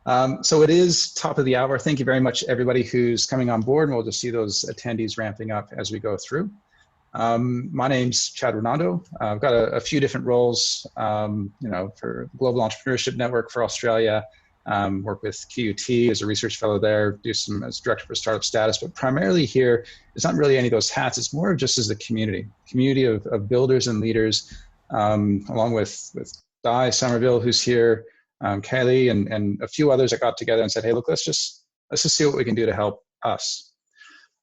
So it is top of the hour. Thank you very much, everybody who's coming on board, and we'll just see those attendees ramping up as we go through. My name's Chad Renando. I've got a few different roles, for Global Entrepreneurship Network for Australia, work with QUT as a research fellow there, do some as director for startup status, but primarily here, it's not really any of those hats. It's more of just as a community of builders and leaders, along with Di Somerville, who's here, Kaylee, and a few others that got together and said, hey, look, let's just see what we can do to help us.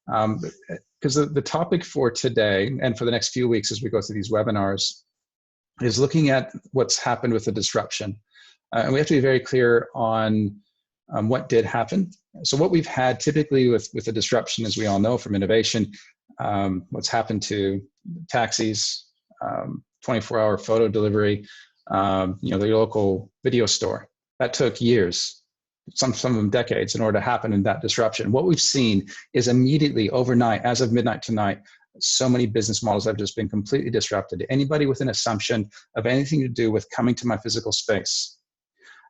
Because the topic for today and for the next few weeks as we go through these webinars is looking at what's happened with the disruption. And we have to be very clear on what did happen. So what we've had typically with the disruption, as we all know from innovation, what's happened to taxis, 24-hour photo delivery, the local video store. That took years, some of them decades, in order to happen in that disruption. What we've seen is immediately, overnight, as of midnight tonight, so many business models have just been completely disrupted. Anybody with an assumption of anything to do with coming to my physical space.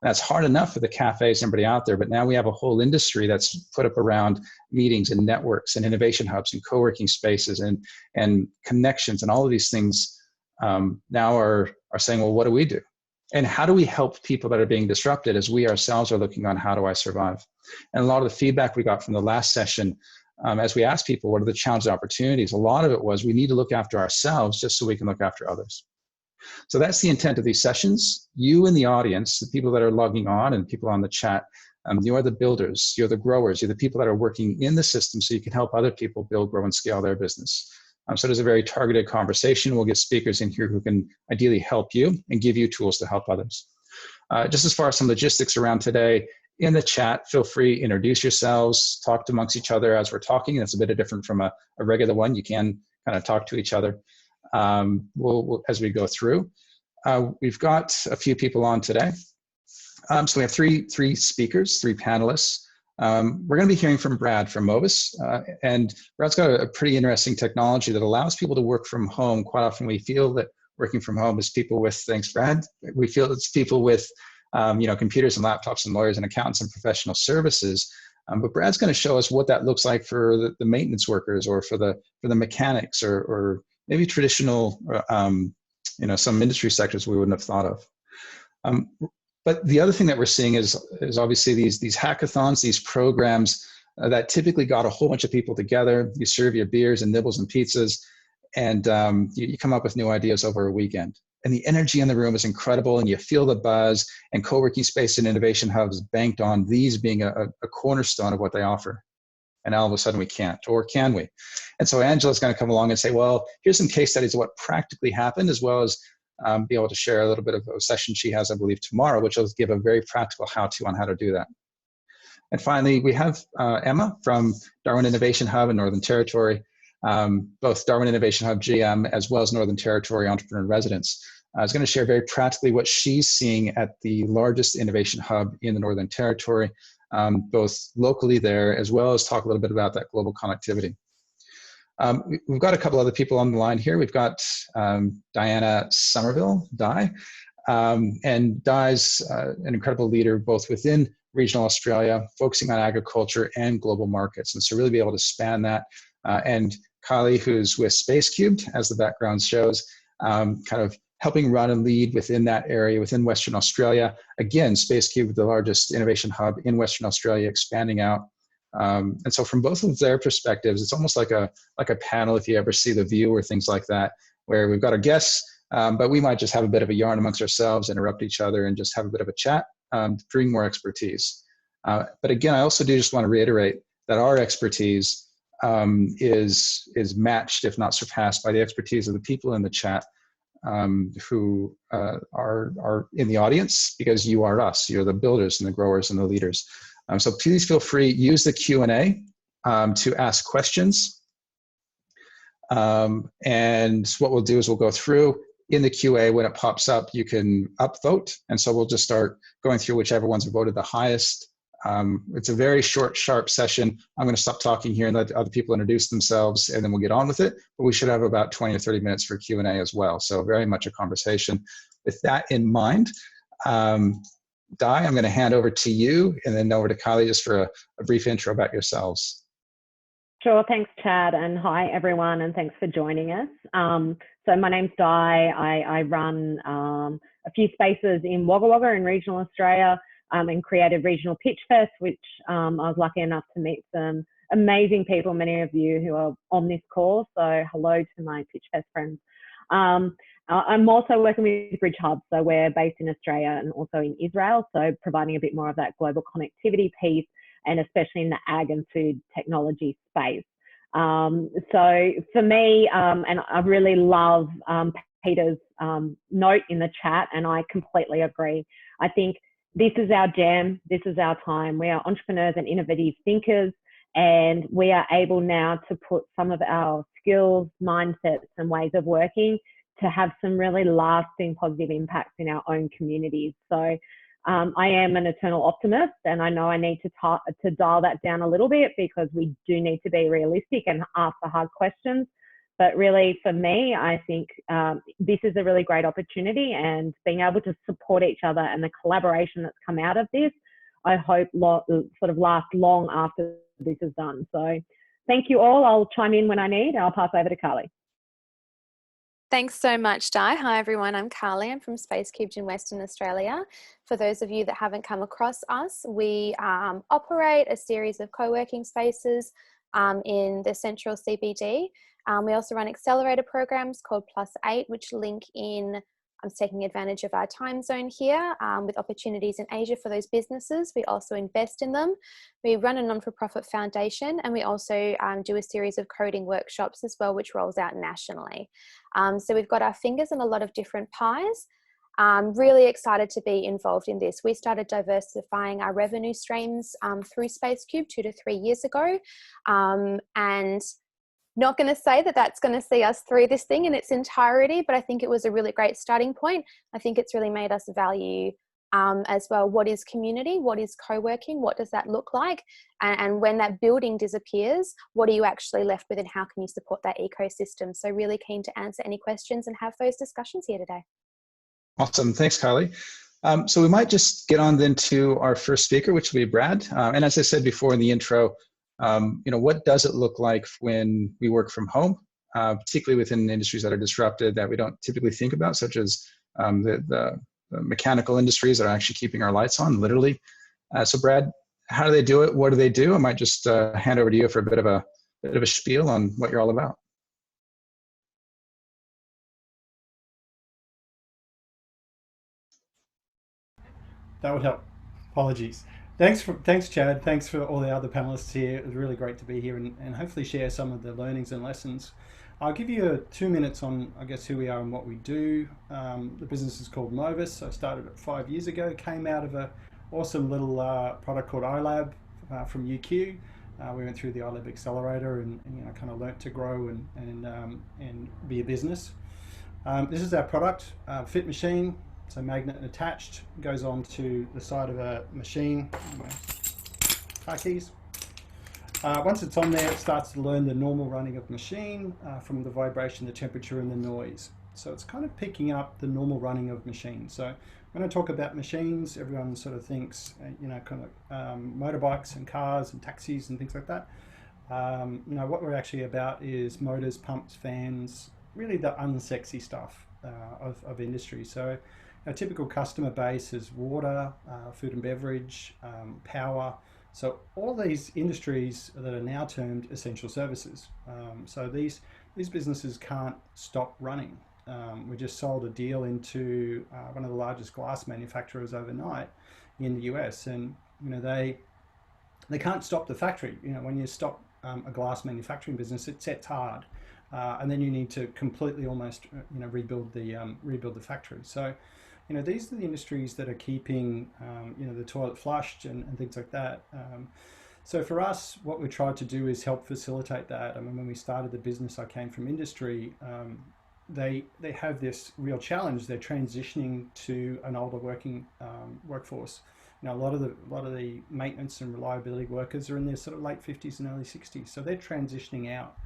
And that's hard enough for the cafes and everybody out there, but now we have a whole industry that's put up around meetings and networks and innovation hubs and co-working spaces and connections, and all of these things now are saying, well, what do we do? And how do we help people that are being disrupted as we ourselves are looking on how do I survive? And a lot of the feedback we got from the last session, as we asked people, what are the challenges and opportunities? A lot of it was we need to look after ourselves just so we can look after others. So that's the intent of these sessions. You in the audience, the people that are logging on and people on the chat, you are the builders, you're the growers, you're the people that are working in the system so you can help other people build, grow, and scale their business. So there's a very targeted conversation. We'll get speakers in here who can ideally help you and give you tools to help others. Just as far as some logistics around today, in the chat, feel free to introduce yourselves, talk amongst each other as we're talking. That's a bit different from a regular one. You can kind of talk to each other as we go through. We've got a few people on today. So we have three speakers, three panelists. We're going to be hearing from Brad from Mobis, and Brad's got a pretty interesting technology that allows people to work from home. Quite often we feel that working from home is people with, thanks Brad, we feel it's people with computers and laptops and lawyers and accountants and professional services. But Brad's going to show us what that looks like for the maintenance workers, or for the mechanics, or maybe traditional, some industry sectors we wouldn't have thought of. But the other thing that we're seeing is obviously these hackathons, these programs that typically got a whole bunch of people together. You serve your beers and nibbles and pizzas, and you come up with new ideas over a weekend. And the energy in the room is incredible, and you feel the buzz, and co-working space and innovation hubs banked on these being a cornerstone of what they offer. And all of a sudden we can't, or can we? And so Angela's going to come along and say, well, here's some case studies of what practically happened, as well as be able to share a little bit of a session she has, I believe, tomorrow, which will give a very practical how-to on how to do that. And finally, we have Emma from Darwin Innovation Hub in Northern Territory, both Darwin Innovation Hub GM as well as Northern Territory Entrepreneur in Residence. is going to share very practically what she's seeing at the largest innovation hub in the Northern Territory, both locally there, as well as talk a little bit about that global connectivity. We've got a couple other people on the line here. We've got Diana Somerville, Di, and Di's an incredible leader both within regional Australia, focusing on agriculture and global markets. And so really be able to span that. And Kylie, who's with SpaceCubed, as the background shows, kind of helping run and lead within that area, within Western Australia. Again, SpaceCubed, the largest innovation hub in Western Australia, expanding out. And so from both of their perspectives, it's almost like a panel, if you ever see The View or things like that, where we've got our guests, but we might just have a bit of a yarn amongst ourselves, interrupt each other, and just have a bit of a chat to bring more expertise. But again, I also do just want to reiterate that our expertise is matched, if not surpassed, by the expertise of the people in the chat who are in the audience, because you are us. You're the builders and the growers and the leaders. So please feel free, use the Q&A to ask questions. And what we'll do is we'll go through in the QA. When it pops up, you can upvote. And so we'll just start going through whichever ones are voted the highest. It's a very short, sharp session. I'm going to stop talking here and let other people introduce themselves, and then we'll get on with it. But we should have about 20 or 30 minutes for Q&A as well. So very much a conversation. With that in mind, Di, I'm going to hand over to you and then over to Kylie just for a brief intro about yourselves. Sure, thanks, Chad, and hi everyone, and thanks for joining us. So my name's Di. I run a few spaces in Wagga Wagga in regional Australia, and created Regional Pitch Fest, which I was lucky enough to meet some amazing people, many of you who are on this call. So hello to my Pitch Fest friends. I'm also working with Bridge Hub, so we're based in Australia and also in Israel, so providing a bit more of that global connectivity piece, and especially in the ag and food technology space. So for me, and I really love Peter's note in the chat, and I completely agree. I think this is our jam, this is our time. We are entrepreneurs and innovative thinkers, and we are able now to put some of our skills, mindsets, and ways of working to have some really lasting positive impacts in our own communities. So I am an eternal optimist, and I know I need to dial that down a little bit, because we do need to be realistic and ask the hard questions. But really, for me, I think this is a really great opportunity, and being able to support each other and the collaboration that's come out of this, I hope sort of lasts long after this is done. So thank you all. I'll chime in when I need. I'll pass over to Carly. Thanks so much, Di. Hi, everyone. I'm Carly. I'm from Space Cubed in Western Australia. For those of you that haven't come across us, we operate a series of co-working spaces in the central CBD. We also run accelerator programs called +8, which link in taking advantage of our time zone here with opportunities in Asia for those businesses. We also invest in them. We run a non-for-profit foundation, and we also do a series of coding workshops as well, which rolls out nationally. So we've got our fingers in a lot of different pies. I'm really excited to be involved in this. We started diversifying our revenue streams through Space Cube 2 to 3 years ago, and not going to say that that's going to see us through this thing in its entirety, but I think it was a really great starting point. I think it's really made us value as well, what is community, what is co-working, what does that look like, and when that building disappears, what are you actually left with, and how can you support that ecosystem? So really keen to answer any questions and have those discussions here today. Awesome, thanks, Kylie. So we might just get on then to our first speaker, which will be Brad. And as I said before in the intro, what does it look like when we work from home, particularly within industries that are disrupted that we don't typically think about, such as the mechanical industries that are actually keeping our lights on, literally. So Brad, how do they do it? What do they do? I might just hand over to you for a bit of a spiel on what you're all about. That would help. Apologies. Thanks, Chad. Thanks for all the other panelists here. It was really great to be here and hopefully share some of the learnings and lessons. I'll give you 2 minutes on, I guess, who we are and what we do. The business is called Movis. I started it 5 years ago. Came out of an awesome little product called iLab from UQ. We went through the iLab accelerator and kind of learnt to grow and be a business. This is our product, Fit Machine. So magnet attached, goes on to the side of a machine. Car keys. Once it's on there, it starts to learn the normal running of the machine from the vibration, the temperature, and the noise. So it's kind of picking up the normal running of machines. So when I talk about machines, everyone sort of thinks, kind of motorbikes and cars and taxis and things like that. What we're actually about is motors, pumps, fans, really the unsexy stuff of industry. So our typical customer base is water, food and beverage, power. So all these industries that are now termed essential services. So these businesses can't stop running. We just sold a deal into one of the largest glass manufacturers overnight in the US, and they can't stop the factory. When you stop a glass manufacturing business, it sets hard, and then you need to completely almost rebuild the factory. So these are the industries that are keeping the toilet flushed and things like that. So for us, what we tried to do is help facilitate that. I mean, when we started the business, I came from industry. They have this real challenge. They're transitioning to an older workforce. A lot of the maintenance and reliability workers are in their sort of late 50s and early 60s. So they're transitioning out.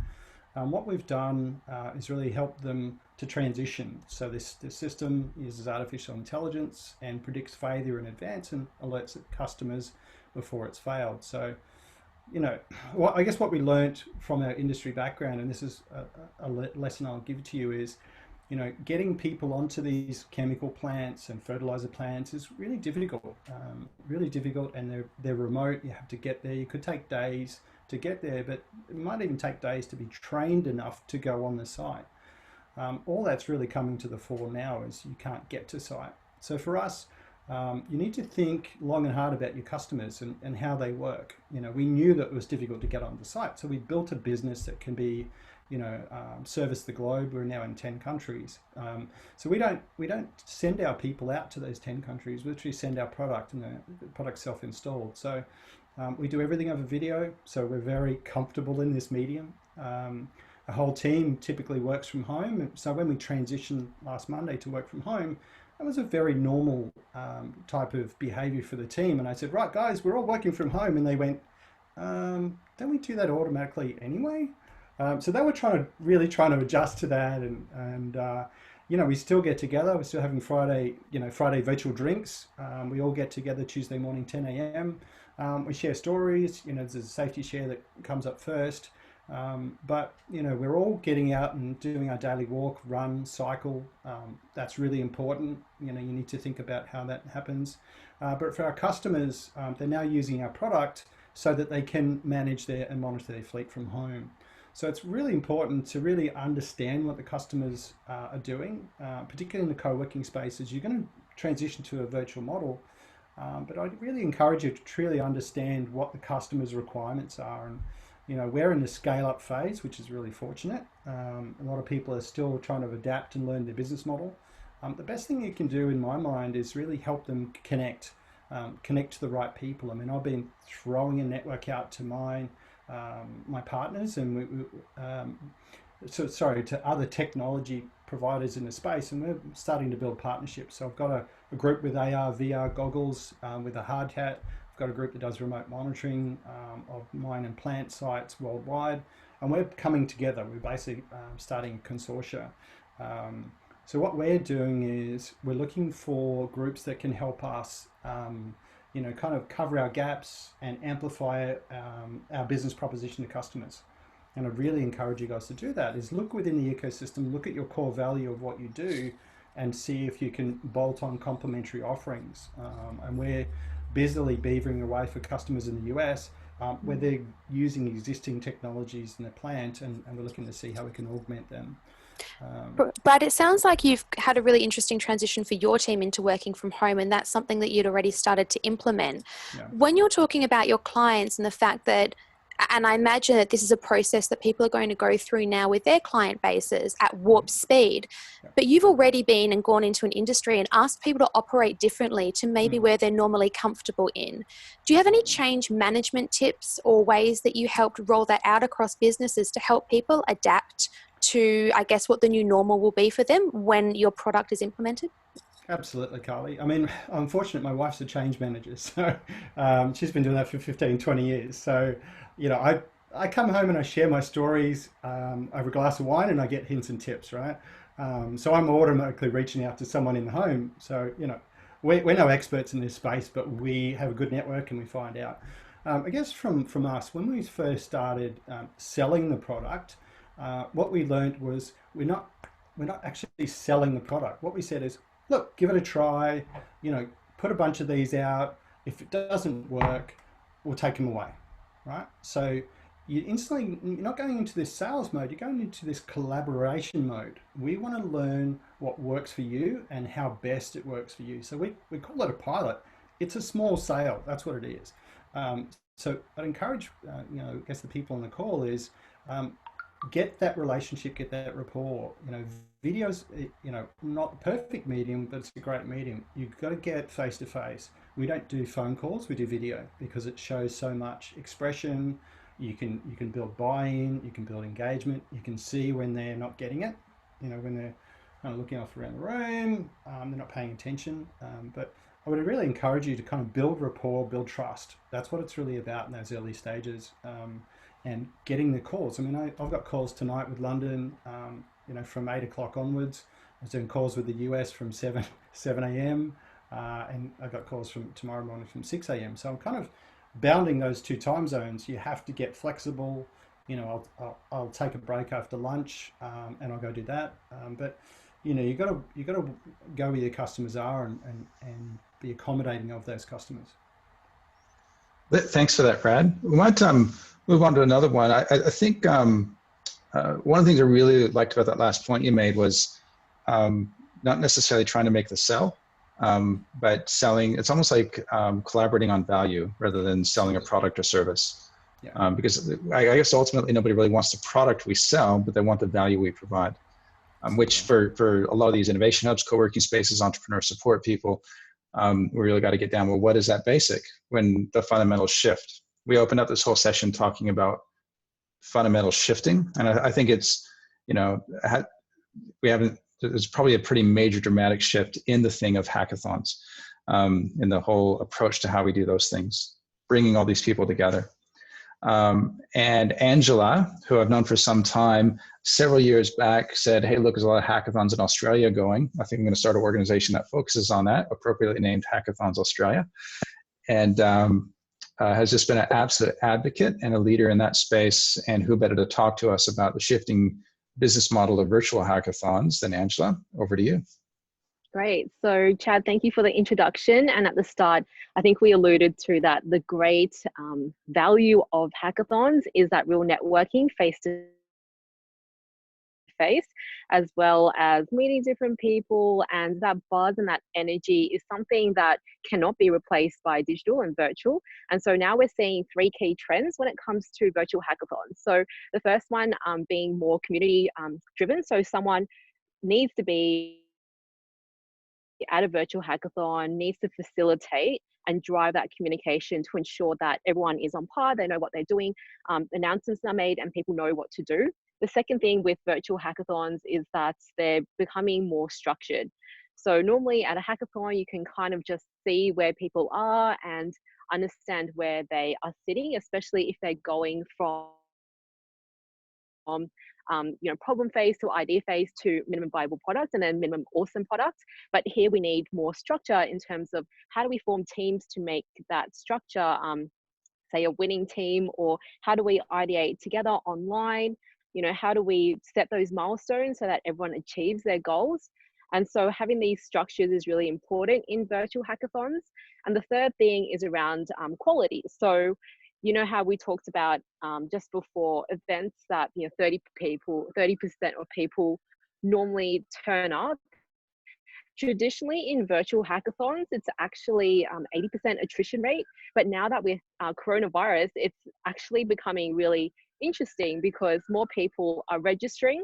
what we've done is really help them to transition. So this system uses artificial intelligence and predicts failure in advance and alerts customers before it's failed. So, you know, I guess what we learned from our industry background, and this is a lesson I'll give to you, is, you know, getting people onto these chemical plants and fertilizer plants is really difficult, and they're remote. You have to get there. You could take days to get there, but it might even take days to be trained enough to go on the site. All that's really coming to the fore now is you can't get to site. So for us, you need to think long and hard about your customers and how they work. You know, we knew that it was difficult to get on the site, so we built a business that can be, you know, service the globe. We're now in 10 countries. So we don't send our people out to those 10 countries. We literally send our product, and the product's self-installed. So we do everything over video, so we're very comfortable in this medium. The whole team typically works from home. So when we transitioned last Monday to work from home, that was a very normal type of behavior for the team. And I said, right, guys, we're all working from home. And they went, don't we do that automatically anyway? So they were really trying to adjust to that. And you know, we still get together. We're still having Friday virtual drinks. We all get together Tuesday morning, 10 a.m. We share stories. You know, there's a safety share that comes up first. But, you know, we're all getting out and doing our daily walk, run, cycle. That's really important. You know, you need to think about how that happens. But for our customers, they're now using our product so that they can manage and monitor their fleet from home. So it's really important to really understand what the customers are doing, particularly in the co-working spaces. You're going to transition to a virtual model, but I'd really encourage you to truly understand what the customer's requirements are. And, you know, we're in the scale-up phase, which is really fortunate. A lot of people are still trying to adapt and learn their business model. The best thing you can do, in my mind, is really help them connect to the right people. I mean, I've been throwing a network out to my partners and to other technology providers in the space, and we're starting to build partnerships. So I've got a group with AR, VR goggles with a hard hat. I've got a group that does remote monitoring of mine and plant sites worldwide, and we're coming together. We're basically starting a consortia. So what we're doing is we're looking for groups that can help us, you know, kind of cover our gaps and amplify our business proposition to customers. And I'd really encourage you guys to do that, is look within the ecosystem, look at your core value of what you do, and see if you can bolt on complementary offerings. And we're busily beavering away for customers in the US where they're using existing technologies in the plant, and we're looking to see how we can augment them. Brad, it sounds like you've had a really interesting transition for your team into working from home, and that's something that you'd already started to implement. Yeah. When you're talking about your clients and the fact that, and I imagine that this is a process that people are going to go through now with their client bases at warp speed, but you've already been and gone into an industry and asked people to operate differently to maybe where they're normally comfortable in. Do you have any change management tips or ways that you helped roll that out across businesses to help people adapt to, I guess, what the new normal will be for them when your product is implemented? Absolutely, Carly. I mean, I'm fortunate my wife's a change manager, so she's been doing that for 15, 20 years. So, you know, I come home and I share my stories over a glass of wine, and I get hints and tips, right? So I'm automatically reaching out to someone in the home. So, you know, we're no experts in this space, but we have a good network and we find out. I guess from us, when we first started selling the product, what we learned was we're not actually selling the product. What we said is, look, give it a try, you know, put a bunch of these out. If it doesn't work, we'll take them away, right? So you're not going into this sales mode, you're going into this collaboration mode. We want to learn what works for you and how best it works for you. So we call it a pilot. It's a small sale, that's what it is. So I'd encourage, you know, I guess the people on the call is, get that relationship, get that rapport. You know, videos, you know, not the perfect medium, but it's a great medium. You've got to get face to face. We don't do phone calls, we do video, because it shows so much expression. You can build buy-in, you can build engagement, you can see when they're not getting it, you know, when they're kind of looking off around the room, they're not paying attention. But I would really encourage you to kind of build rapport, build trust. That's what it's really about in those early stages. and getting the calls. I mean, I've got calls tonight with London, from 8 o'clock onwards. I was doing calls with the US from 7 a.m. And I got calls from tomorrow morning from 6 a.m. So I'm kind of bounding those two time zones. You have to get flexible. I'll take a break after lunch, and I'll go do that. But you got to go where your customers are and be accommodating of those customers. Thanks for that, Brad. We might move on to another one. I think one of the things I really liked about that last point you made was not necessarily trying to make the sell, but selling. It's almost like collaborating on value rather than selling a product or service. Yeah. Because I guess ultimately nobody really wants the product we sell, but they want the value we provide. Which for a lot of these innovation hubs, co-working spaces, entrepreneur support people, we really got to get down. Well, what is that basic when the fundamentals shift? We opened up this whole session talking about fundamental shifting, and I think it's, there's probably a pretty major dramatic shift in the thing of hackathons, in the whole approach to how we do those things, bringing all these people together. And Angela, who I've known for some time, several years back said, hey, look, there's a lot of hackathons in Australia going. I think I'm going to start an organization that focuses on that, appropriately named Hackathons Australia. And has just been an absolute advocate and a leader in that space. And who better to talk to us about the shifting business model of virtual hackathons than Angela? Over to you. Great. So Chad, thank you for the introduction. And at the start, I think we alluded to that the great value of hackathons is that real networking face to face, as well as meeting different people, and that buzz and that energy is something that cannot be replaced by digital and virtual. And so now we're seeing three key trends when it comes to virtual hackathons. So the first one being more community driven. So someone needs to be at a virtual hackathon, needs to facilitate and drive that communication to ensure that everyone is on par, they know what they're doing, announcements are made and people know what to do. The second thing with virtual hackathons is that they're becoming more structured. So normally at a hackathon, you can kind of just see where people are and understand where they are sitting, especially if they're going from problem phase to idea phase to minimum viable product and then minimum awesome product. But here we need more structure in terms of how do we form teams to make that structure, say a winning team, or how do we ideate together online? How do we set those milestones so that everyone achieves their goals? And so having these structures is really important in virtual hackathons. And the third thing is around quality. So how we talked about just before, events that 30% of people normally turn up. Traditionally in virtual hackathons, it's actually 80% attrition rate. But now that with coronavirus, it's actually becoming really interesting because more people are registering,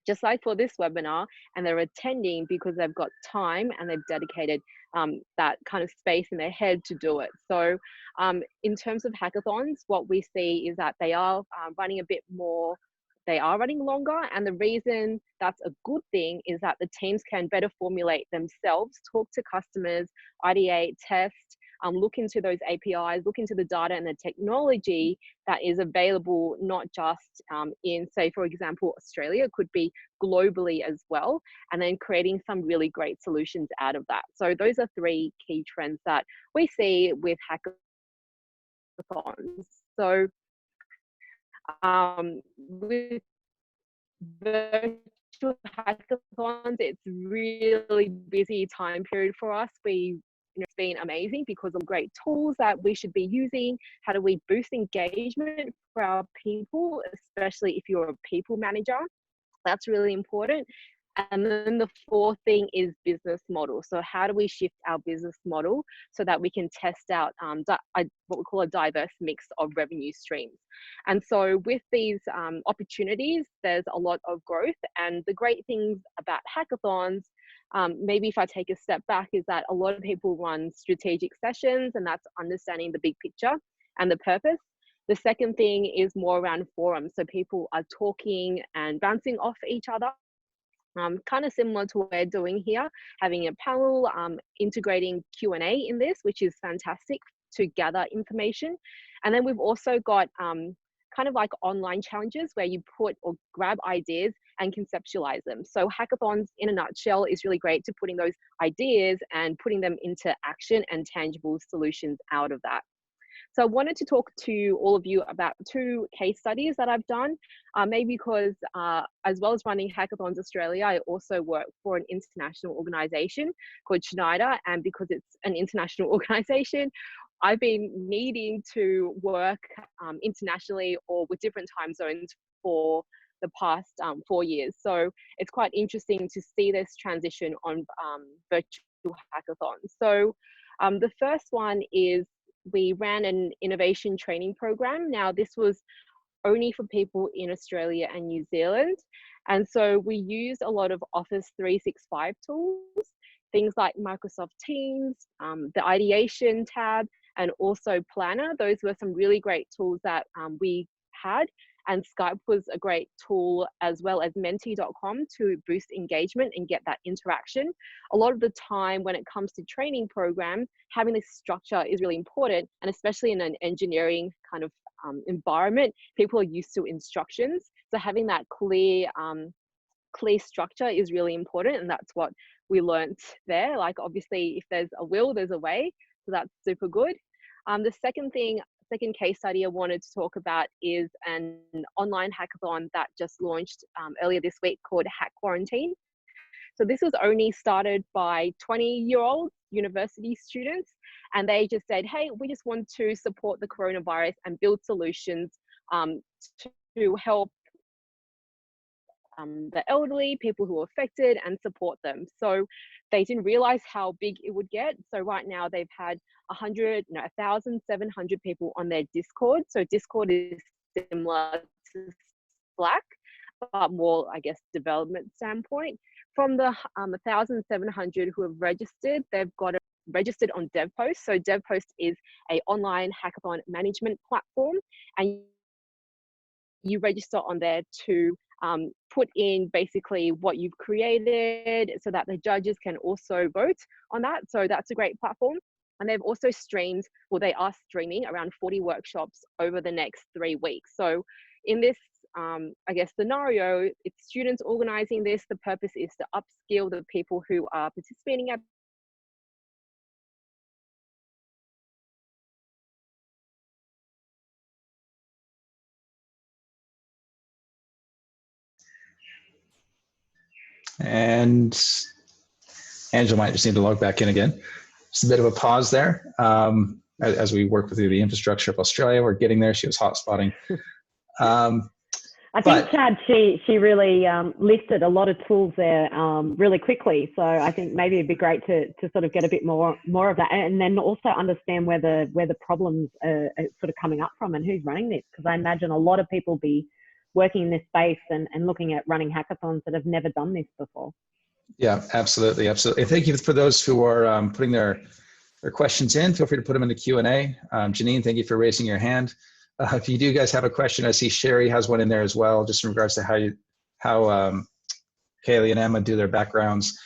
just like for this webinar, and they're attending because they've got time and they've dedicated that kind of space in their head to do it. So in terms of hackathons, what we see is that they are running a bit more, they are running longer. And the reason that's a good thing is that the teams can better formulate themselves, talk to customers, ideate, test, look into those APIs, look into the data and the technology that is available, not just in, say, for example, Australia, it could be globally as well, and then creating some really great solutions out of that. So those are three key trends that we see with hackathons. So with virtual hackathons, it's really busy time period for us. It's been amazing because of great tools that we should be using. How do we boost engagement for our people, especially if you're a people manager? That's really important. And then the fourth thing is business model. So how do we shift our business model so that we can test out what we call a diverse mix of revenue streams? And so with these opportunities, there's a lot of growth. And the great things about hackathons, maybe if I take a step back, is that a lot of people run strategic sessions, and that's understanding the big picture and the purpose. The second thing is more around forums. So people are talking and bouncing off each other, kind of similar to what we're doing here, having a panel, integrating Q&A in this, which is fantastic to gather information. And then we've also got kind of like online challenges where you put or grab ideas and conceptualize them. So hackathons in a nutshell is really great to putting those ideas and putting them into action and tangible solutions out of that. So I wanted to talk to all of you about 2 case studies that I've done, maybe because as well as running Hackathons Australia, I also work for an international organization called Schneider, and because it's an international organization, I've been needing to work internationally or with different time zones for the past 4 years. So it's quite interesting to see this transition on virtual hackathons. So the first one is we ran an innovation training program. Now this was only for people in Australia and New Zealand. And so we used a lot of Office 365 tools, things like Microsoft Teams, the ideation tab, and also Planner. Those were some really great tools that we had. And Skype was a great tool, as well as Menti.com, to boost engagement and get that interaction. A lot of the time when it comes to training program, having this structure is really important, and especially in an engineering kind of environment, people are used to instructions. So having that clear structure is really important, and that's what we learned there. Like obviously if there's a will, there's a way. So that's super good. The second case study I wanted to talk about is an online hackathon that just launched earlier this week called Hack Quarantine. So this was only started by 20-year-old university students, and they just said, hey, we just want to support the coronavirus and build solutions to help the elderly, people who are affected, and support them. So they didn't realize how big it would get. So right now they've had 1,700 people on their Discord. So Discord is similar to Slack, but more, I guess, development standpoint. From the 1,700 who have registered, they've got registered on DevPost. So DevPost is an online hackathon management platform, and you register on there to put in basically what you've created so that the judges can also vote on that. So that's a great platform. And they've also streamed, well, they are streaming around 40 workshops over the next 3 weeks. So in this, I guess, scenario, it's students organizing this. The purpose is to upskill the people who are participating at And Angela might just need to log back in again. Just a bit of a pause there. As we work with the infrastructure of Australia, we're getting there. She was hotspotting. I think, Chad, she really listed a lot of tools there really quickly. So I think maybe it'd be great to sort of get a bit more of that, and then also understand where the problems are sort of coming up from and who's running this. Because I imagine a lot of people be working in this space and looking at running hackathons that have never done this before. Yeah, absolutely, absolutely. And thank you for those who are putting their questions in. Feel free to put them in the Q&A. Janine, thank you for raising your hand. If you do guys have a question, I see Sherry has one in there as well, just in regards to how Kaylee and Emma do their backgrounds.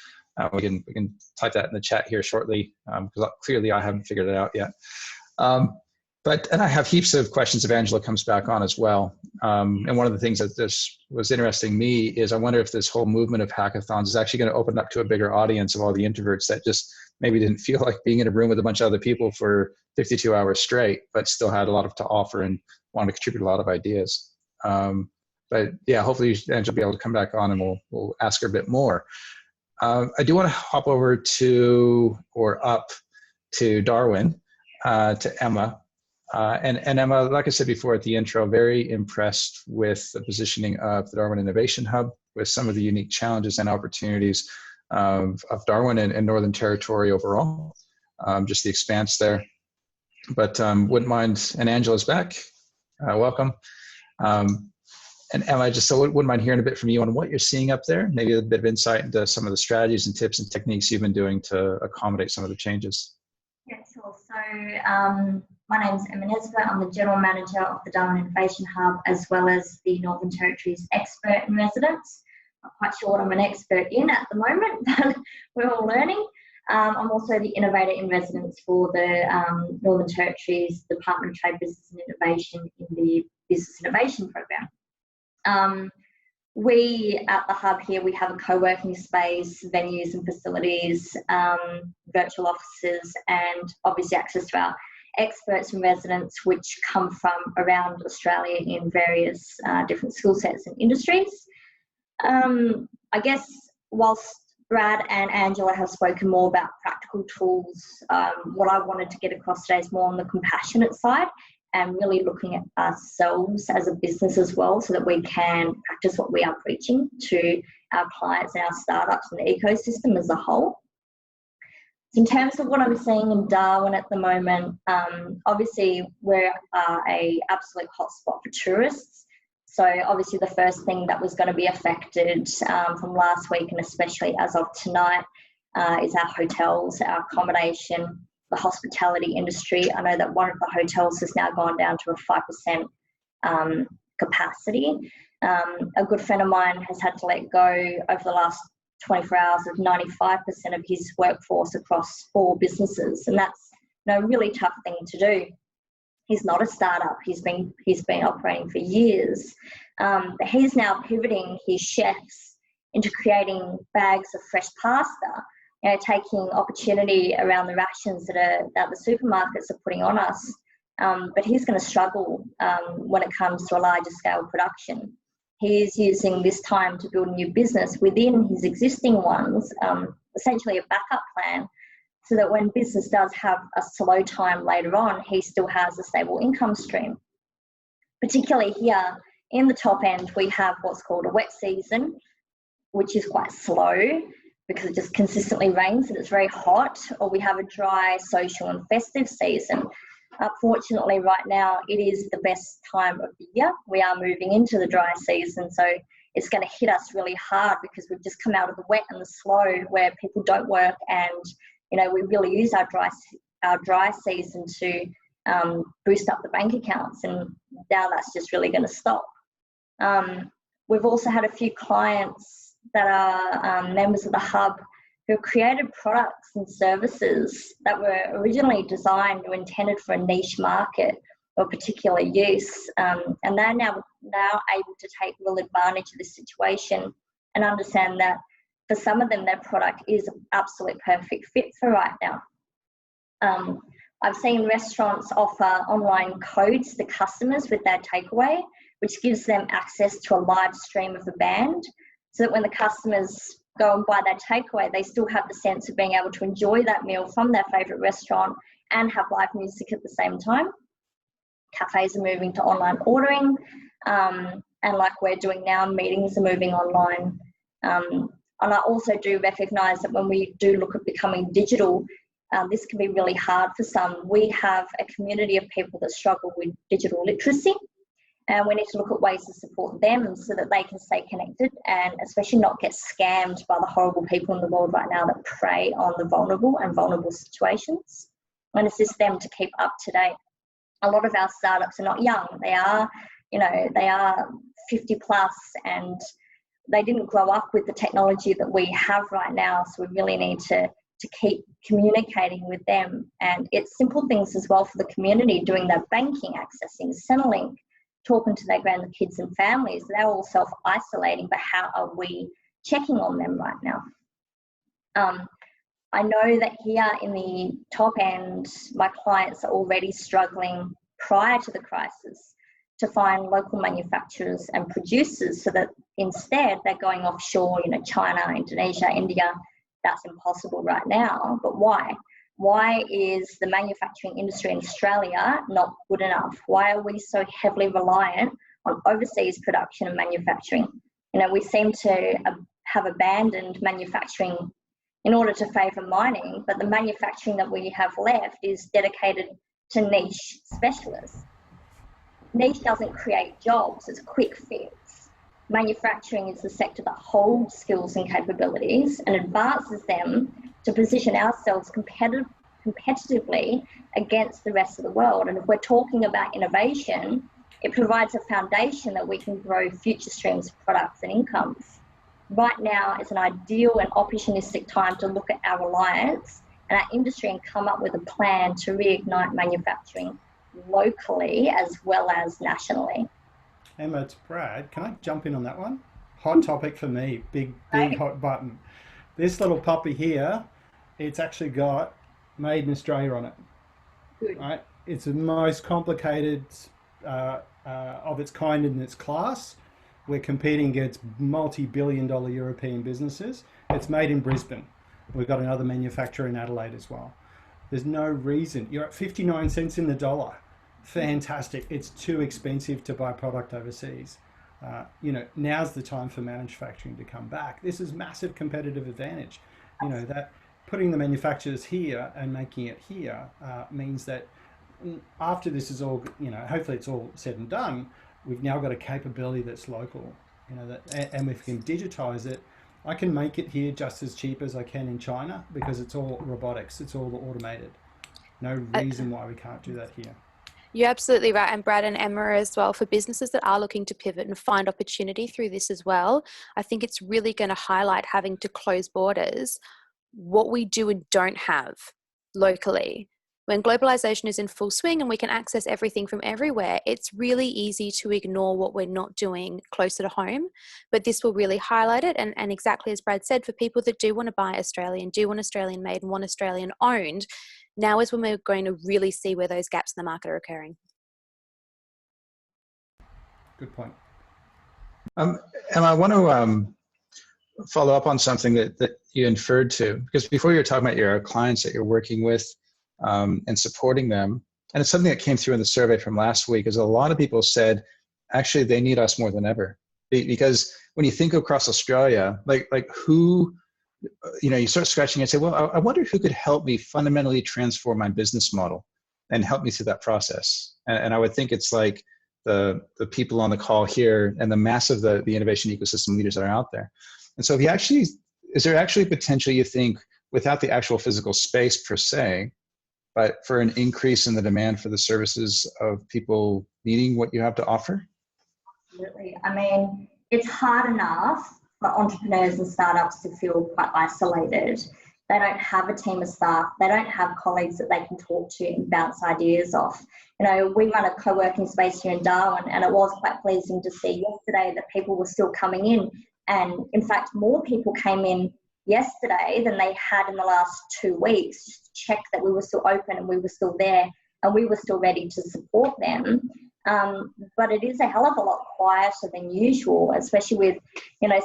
We can type that in the chat here shortly, because clearly I haven't figured it out yet. And I have heaps of questions if Angela comes back on as well. And one of the things that this was interesting me is I wonder if this whole movement of hackathons is actually going to open up to a bigger audience of all the introverts that just maybe didn't feel like being in a room with a bunch of other people for 52 hours straight, but still had a lot to offer and wanted to contribute a lot of ideas. But yeah, hopefully Angela will be able to come back on and we'll ask her a bit more. I do want to hop over up to Darwin, to Emma. And Emma, like I said before at the intro, very impressed with the positioning of the Darwin Innovation Hub, with some of the unique challenges and opportunities of Darwin and Northern Territory overall, just the expanse there. But wouldn't mind, and Angela's back, welcome. And Emma, just wouldn't mind hearing a bit from you on what you're seeing up there, maybe a bit of insight into some of the strategies and tips and techniques you've been doing to accommodate some of the changes. Yeah, sure. So my name is Emma Nesbitt. I'm the General Manager of the Darwin Innovation Hub, as well as the Northern Territory's Expert in Residence. not quite sure what I'm an expert in at the moment, but we're all learning. I'm also the Innovator in Residence for the Northern Territory's Department of Trade, Business and Innovation in the Business Innovation Program. We at the Hub here, we have a co-working space, venues and facilities, virtual offices, and obviously access to our experts and residents which come from around Australia in various different skill sets and industries. I guess whilst Brad and Angela have spoken more about practical tools, what I wanted to get across today is more on the compassionate side and really looking at ourselves as a business as well, so that we can practice what we are preaching to our clients and our startups and the ecosystem as a whole. In terms of what I'm seeing in Darwin at the moment, obviously we're a absolute hotspot for tourists. So obviously the first thing that was going to be affected from last week, and especially as of tonight, is our hotels, our accommodation, the hospitality industry. I know that one of the hotels has now gone down to a 5% capacity. A good friend of mine has had to let go over the last 24 hours of 95% of his workforce across 4 businesses, and that's a really tough thing to do. He's not a startup. He's been operating for years. But he's now pivoting his chefs into creating bags of fresh pasta, taking opportunity around the rations that the supermarkets are putting on us. But he's going to struggle when it comes to a larger scale production. He is using this time to build a new business within his existing ones, essentially a backup plan, so that when business does have a slow time later on, he still has a stable income stream. Particularly here in the top end, we have what's called a wet season, which is quite slow because it just consistently rains and it's very hot, or we have a dry social and festive season. Fortunately, right now, it is the best time of the year. We are moving into the dry season, so it's going to hit us really hard because we've just come out of the wet and the slow where people don't work, and we really use our dry season to boost up the bank accounts, and now that's just really going to stop. We've also had a few clients that are members of the Hub who created products and services that were originally designed or intended for a niche market or particular use, and they're now able to take real advantage of this situation and understand that for some of them their product is an absolute perfect fit for right now. I've seen restaurants offer online codes to customers with their takeaway, which gives them access to a live stream of the band, so that when the customers go and buy their takeaway, they still have the sense of being able to enjoy that meal from their favourite restaurant and have live music at the same time. Cafes are moving to online ordering, and like we're doing now, meetings are moving online. And I also do recognise that when we do look at becoming digital, this can be really hard for some. We have a community of people that struggle with digital literacy, and we need to look at ways to support them so that they can stay connected and especially not get scammed by the horrible people in the world right now that prey on the vulnerable situations, and assist them to keep up to date. A lot of our startups are not young. They are 50 plus, and they didn't grow up with the technology that we have right now. So we really need to keep communicating with them. And it's simple things as well for the community, doing their banking, accessing Centrelink, talking to their grandkids and families. They're all self-isolating, but how are we checking on them right now? I know that here in the top end, my clients are already struggling prior to the crisis to find local manufacturers and producers, so that instead they're going offshore, China, Indonesia, India. That's impossible right now. But why? Why is the manufacturing industry in Australia not good enough? Why are we so heavily reliant on overseas production and manufacturing? We seem to have abandoned manufacturing in order to favour mining, but the manufacturing that we have left is dedicated to niche specialists. Niche doesn't create jobs, it's quick fix. Manufacturing is the sector that holds skills and capabilities and advances them to position ourselves competitively against the rest of the world. And if we're talking about innovation, it provides a foundation that we can grow future streams of products and incomes. right now is an ideal and opportunistic time to look at our alliance and our industry and come up with a plan to reignite manufacturing locally as well as nationally. Emma, it's Brad. Can I jump in on that one? Hot topic for me, big hot button. This little puppy here, it's actually got Made in Australia on it. Good. Right? It's the most complicated of its kind in its class. We're competing against multi-billion-dollar European businesses. It's made in Brisbane. We've got another manufacturer in Adelaide as well. There's no reason. You're at 59 cents in the dollar. Fantastic. It's too expensive to buy product overseas. Now's the time for manufacturing to come back. This is massive competitive advantage. That putting the manufacturers here and making it here means that after this is all, hopefully it's all said and done, we've now got a capability that's local, and if we can digitize it, I can make it here just as cheap as I can in China because it's all robotics, it's all automated. No reason why we can't do that here. You're absolutely right. And Brad and Emma as well, for businesses that are looking to pivot and find opportunity through this as well, I think it's really going to highlight having to close borders, what we do and don't have locally. When globalization is in full swing and we can access everything from everywhere, it's really easy to ignore what we're not doing closer to home. But this will really highlight it. And exactly as Brad said, for people that do want to buy Australian, do want Australian made and want Australian owned, now is when we're going to really see where those gaps in the market are occurring. Good point. And I want to follow up on something that you inferred to, because before you were talking about your clients that you're working with and supporting them, and it's something that came through in the survey from last week, is a lot of people said, actually, they need us more than ever. Because when you think across Australia, like who, you start scratching and say, well, I wonder who could help me fundamentally transform my business model and help me through that process. And I would think it's like the people on the call here and the mass of the innovation ecosystem leaders that are out there. And so is there actually potential, you think, without the actual physical space per se, but for an increase in the demand for the services of people needing what you have to offer? Absolutely. I mean, it's hard enough for entrepreneurs and startups to feel quite isolated. They don't have a team of staff. They don't have colleagues that they can talk to and bounce ideas off. We run a co-working space here in Darwin, and it was quite pleasing to see yesterday that people were still coming in. And in fact, more people came in yesterday than they had in the last 2 weeks, just to check that we were still open and we were still there and we were still ready to support them. But it is a hell of a lot quieter than usual, especially with,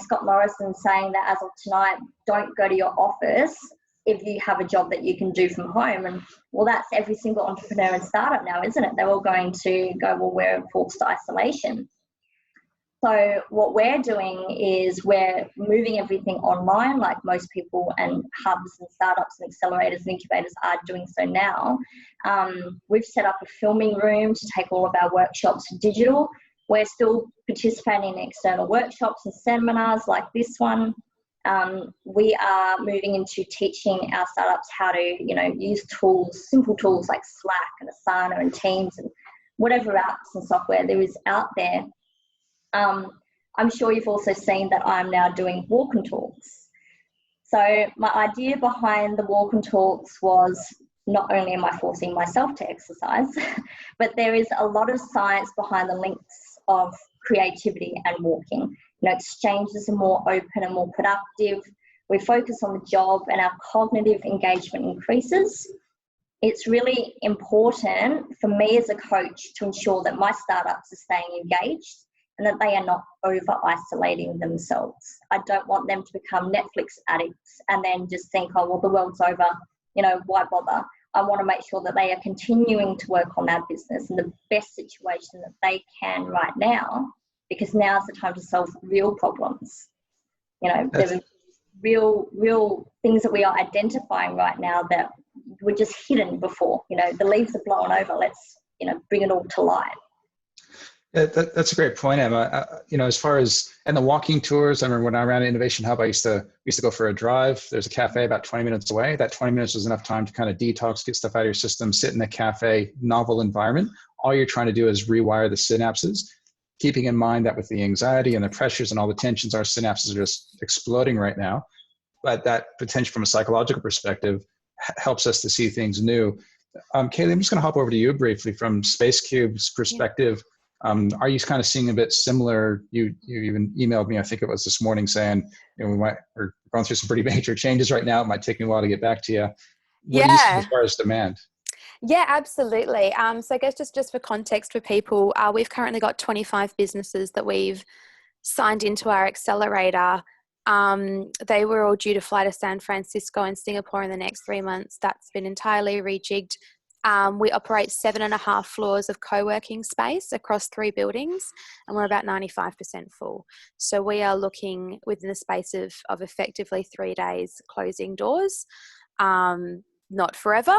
Scott Morrison saying that as of tonight, don't go to your office if you have a job that you can do from home. And well, that's every single entrepreneur and startup now, isn't it? They're all going to go, well, we're forced to isolation. So what we're doing is we're moving everything online, like most people and hubs and startups and accelerators and incubators are doing so now. We've set up a filming room to take all of our workshops digital. We're still participating in external workshops and seminars like this one. We are moving into teaching our startups how to, use tools, simple tools like Slack and Asana and Teams and whatever apps and software there is out there. I'm sure you've also seen that I'm now doing walk and talks. So my idea behind the walk and talks was not only am I forcing myself to exercise, but there is a lot of science behind the links of creativity and walking. Exchanges are more open and more productive. We focus on the job and our cognitive engagement increases. It's really important for me as a coach to ensure that my startups are staying engaged and that they are not over-isolating themselves. I don't want them to become Netflix addicts and then just think, oh, well, the world's over, why bother? I want to make sure that they are continuing to work on their business in the best situation that they can right now, because now's the time to solve real problems. There are real things that we are identifying right now that were just hidden before. The leaves are blowing over. Let's, bring it all to light. That's a great point, Emma. As far as, and the walking tours, I remember when I ran an Innovation Hub, we used to go for a drive. There's a cafe about 20 minutes away. That 20 minutes was enough time to kind of detox, get stuff out of your system, sit in a cafe, novel environment. All you're trying to do is rewire the synapses. keeping in mind that with the anxiety and the pressures and all the tensions, our synapses are just exploding right now. But that potential from a psychological perspective helps us to see things new. Kaylee, I'm just going to hop over to you briefly from SpaceCube's perspective. Are you kind of seeing a bit similar? You even emailed me, I think it was this morning, saying, we're going through some pretty major changes right now. It might take me a while to get back to you. What do you see as far as demand? Yeah, absolutely. So I guess just for context for people, we've currently got 25 businesses that we've signed into our accelerator. They were all due to fly to San Francisco and Singapore in the next 3 months. That's been entirely rejigged. We operate 7.5 floors of co-working space across 3 buildings, and we're about 95% full. So we are looking within the space of effectively 3 days closing doors, not forever,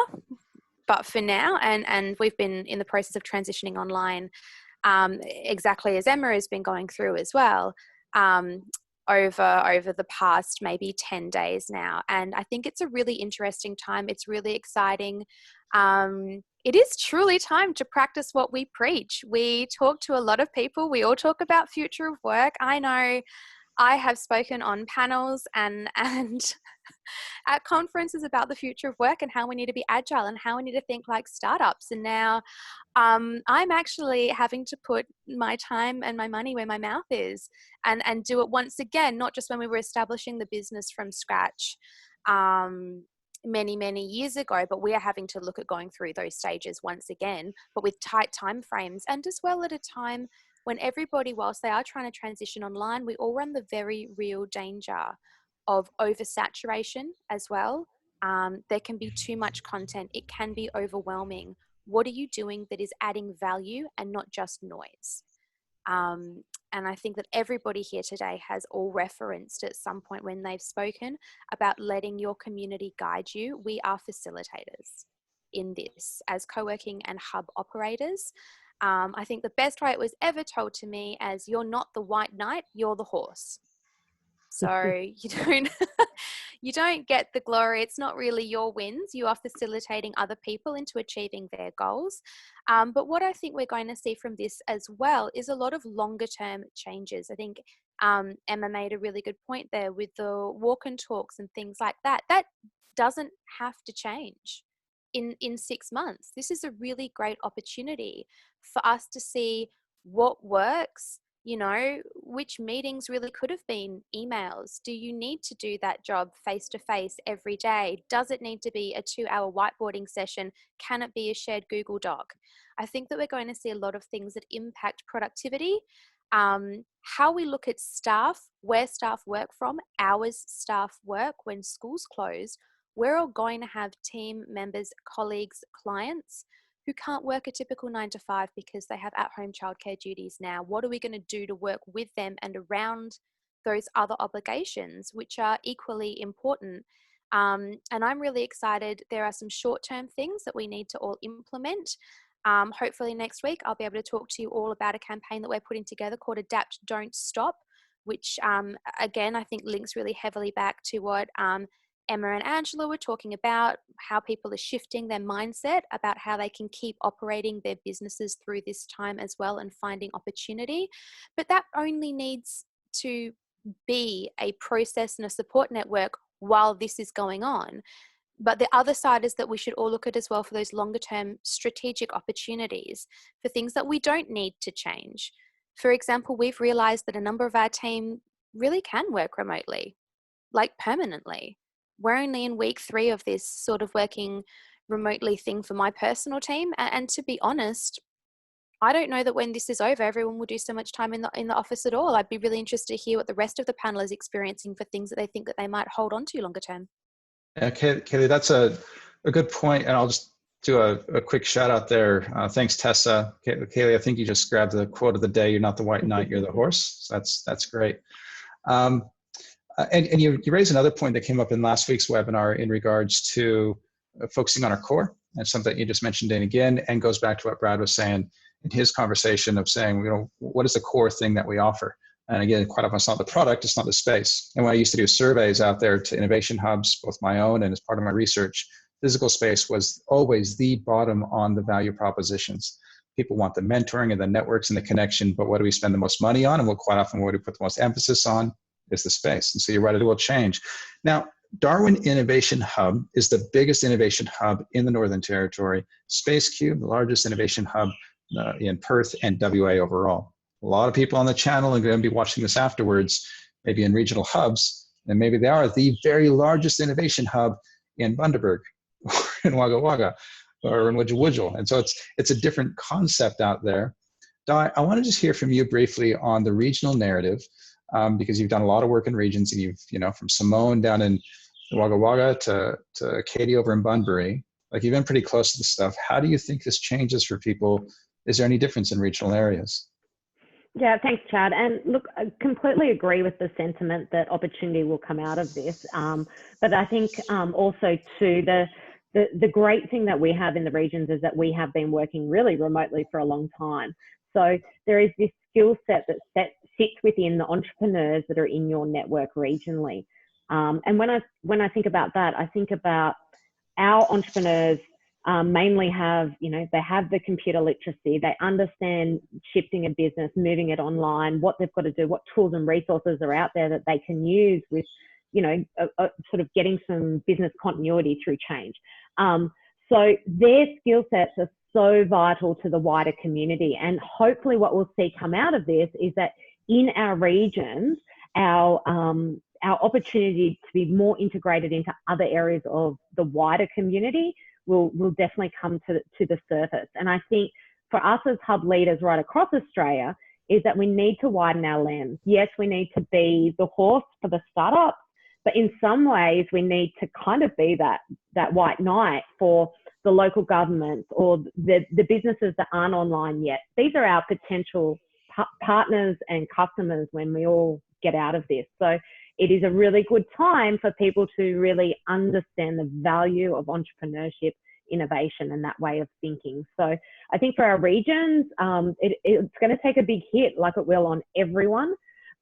but for now. And we've been in the process of transitioning online, exactly as Emma has been going through as well. Over the past maybe 10 days now. And I think it's a really interesting time. It's really exciting. It is truly time to practice what we preach. We talk to a lot of people. We all talk about future of work. I know I have spoken on panels and at conferences about the future of work and how we need to be agile and how we need to think like startups. And now I'm actually having to put my time and my money where my mouth is and do it once again, not just when we were establishing the business from scratch many years ago, but we are having to look at going through those stages once again, but with tight time frames, and as well at a time when everybody, whilst they are trying to transition online, we all run the very real danger of oversaturation as well. There can be too much content. It can be overwhelming. What are you doing that is adding value and not just noise? And I think that everybody here today has all referenced at some point when they've spoken about letting your community guide you. We are facilitators in this as co-working and hub operators. I think the best way it was ever told to me as, you're not the white knight, you're the horse. So you don't get the glory. It's not really your wins. You are facilitating other people into achieving their goals. But what I think we're going to see from this as well is a lot of longer term changes. I think Emma made a really good point there with the walk and talks and things like that. That doesn't have to change in 6 months. This is a really great opportunity for us to see what works. Which meetings really could have been emails? Do you need to do that job face to face every day? Does it need to be a 2-hour whiteboarding session? Can it be a shared Google Doc? I think that we're going to see a lot of things that impact productivity, how we look at staff, where staff work from, hours staff work when schools close. We're all going to have team members, colleagues, clients who can't work a typical 9 to 5 because they have at-home childcare duties now. What are we going to do to work with them and around those other obligations, which are equally important? And I'm really excited. There are some short-term things that we need to all implement. Hopefully next week, I'll be able to talk to you all about a campaign that we're putting together called Adapt, Don't Stop, which again, I think links really heavily back to what Emma and Angela were talking about, how people are shifting their mindset about how they can keep operating their businesses through this time as well and finding opportunity. But that only needs to be a process and a support network while this is going on. But the other side is that we should all look at as well for those longer term strategic opportunities for things that we don't need to change. For example, we've realized that a number of our team really can work remotely, like permanently. We're only in week 3 of this sort of working remotely thing for my personal team. And to be honest, I don't know that when this is over, everyone will do so much time in the office at all. I'd be really interested to hear what the rest of the panel is experiencing for things that they think that they might hold on to longer term. Yeah, Kaylee, that's a good point. And I'll just do a quick shout out there. Thanks, Tessa. Kaylee, I think you just grabbed the quote of the day. You're not the white knight, you're the horse. So that's great. And you raised another point that came up in last week's webinar in regards to focusing on our core. That's something that you just mentioned in again, and goes back to what Brad was saying in his conversation of saying, what is the core thing that we offer? And again, quite often it's not the product, it's not the space. And when I used to do surveys out there to innovation hubs, both my own and as part of my research, physical space was always the bottom on the value propositions. People want the mentoring and the networks and the connection, but what do we spend the most money on? And quite often what do we put the most emphasis on is the space. And so you're right, it will change. Now, Darwin Innovation Hub is the biggest innovation hub in the Northern Territory. SpaceCube, the largest innovation hub in Perth and WA overall. A lot of people on the channel are going to be watching this afterwards, maybe in regional hubs, and maybe they are the very largest innovation hub in Bundaberg or in Wagga Wagga or in Widgel. And so it's a different concept out there. Di, I want to just hear from you briefly on the regional narrative, because you've done a lot of work in regions, and you've, from Simone down in Wagga Wagga to Katie over in Bunbury, like you've been pretty close to the stuff. How do you think this changes for people? Is there any difference in regional areas? Yeah, thanks, Chad. And look, I completely agree with the sentiment that opportunity will come out of this. But I think also too, the great thing that we have in the regions is that we have been working really remotely for a long time. So there is this skill set that sits within the entrepreneurs that are in your network regionally. And when I think about that, I think about our entrepreneurs mainly have, they have the computer literacy, they understand shifting a business, moving it online, what they've got to do, what tools and resources are out there that they can use with, sort of getting some business continuity through change. So their skill sets are so vital to the wider community. And hopefully what we'll see come out of this is that in our regions, our opportunity to be more integrated into other areas of the wider community will definitely come to the surface. And I think for us as hub leaders right across Australia is that we need to widen our lens. Yes, we need to be the horse for the startups, but in some ways we need to kind of be that white knight for the local governments or the businesses that aren't online yet. These are our potential partners and customers when we all get out of this. So it is a really good time for people to really understand the value of entrepreneurship, innovation, and that way of thinking. So I think for our regions, it's going to take a big hit like it will on everyone.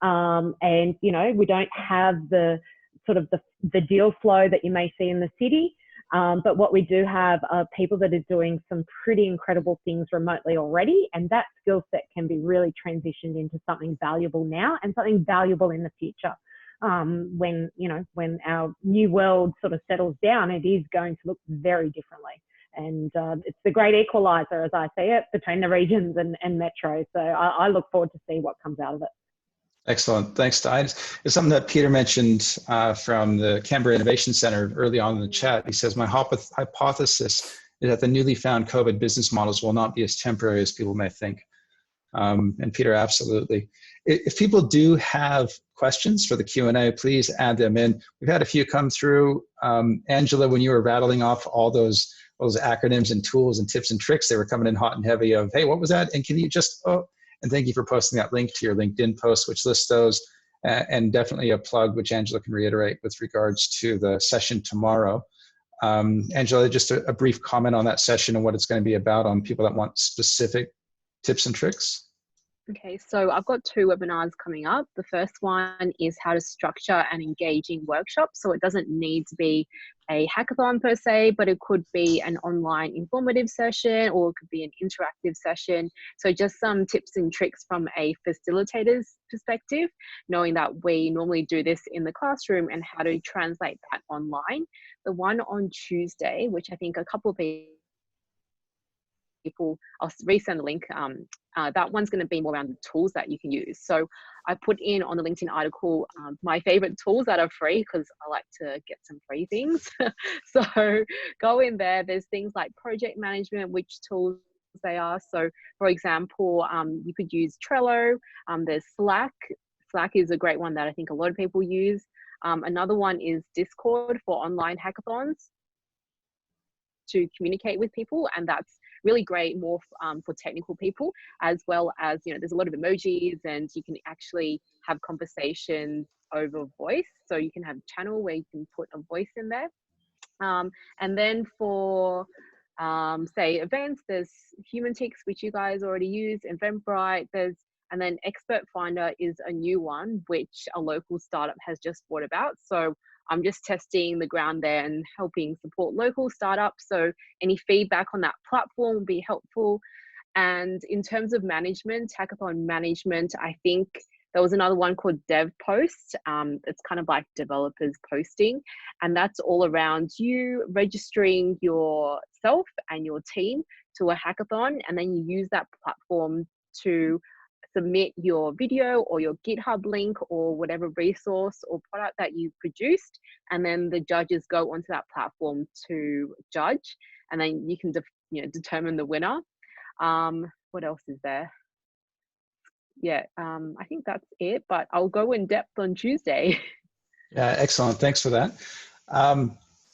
And, we don't have the sort of the deal flow that you may see in the city. But what we do have are people that are doing some pretty incredible things remotely already. And that skill set can be really transitioned into something valuable now and something valuable in the future. When our new world sort of settles down, it is going to look very differently. And it's the great equalizer, as I see it, between the regions and metro. So I look forward to see what comes out of it. Excellent. Thanks, Di. It's something that Peter mentioned from the Canberra Innovation Centre early on in the chat. He says, my hypothesis is that the newly found COVID business models will not be as temporary as people may think. And Peter, absolutely. If people do have questions for the Q&A, please add them in. We've had a few come through. Angela, when you were rattling off all those acronyms and tools and tips and tricks, they were coming in hot and heavy of, hey, what was that? And can you just, and thank you for posting that link to your LinkedIn post, which lists those, and definitely a plug, which Angela can reiterate with regards to the session tomorrow. Angela, just a brief comment on that session and what it's going to be about on people that want specific tips and tricks. Okay, so I've got 2 webinars coming up. The first one is how to structure an engaging workshop. So it doesn't need to be a hackathon per se, but it could be an online informative session, or it could be an interactive session. So just some tips and tricks from a facilitator's perspective, knowing that we normally do this in the classroom and how to translate that online. The one on Tuesday, which I think a couple of people, I'll resend the link. That one's going to be more around the tools that you can use. So I put in on the LinkedIn article my favorite tools that are free, because I like to get some free things. So go in there. There's things like project management, which tools they are. So for example, you could use Trello. There's Slack. Slack is a great one that I think a lot of people use. Another one is Discord for online hackathons to communicate with people, and that's really great more for technical people, as well as, there's a lot of emojis, and you can actually have conversations over voice. So you can have a channel where you can put a voice in there. And then for say events, there's Humantics, which you guys already use, Eventbrite, and then Expert Finder is a new one, which a local startup has just brought about. So I'm just testing the ground there and helping support local startups. So any feedback on that platform will be helpful. And in terms of management, hackathon management, I think there was another one called Dev Post. It's kind of like developers posting, and that's all around you registering yourself and your team to a hackathon, and then you use that platform to submit your video or your GitHub link or whatever resource or product that you produced, and then the judges go onto that platform to judge, and then you can determine the winner. What else is there? Yeah, I think that's it, but I'll go in depth on Tuesday. Yeah, excellent. Thanks for that.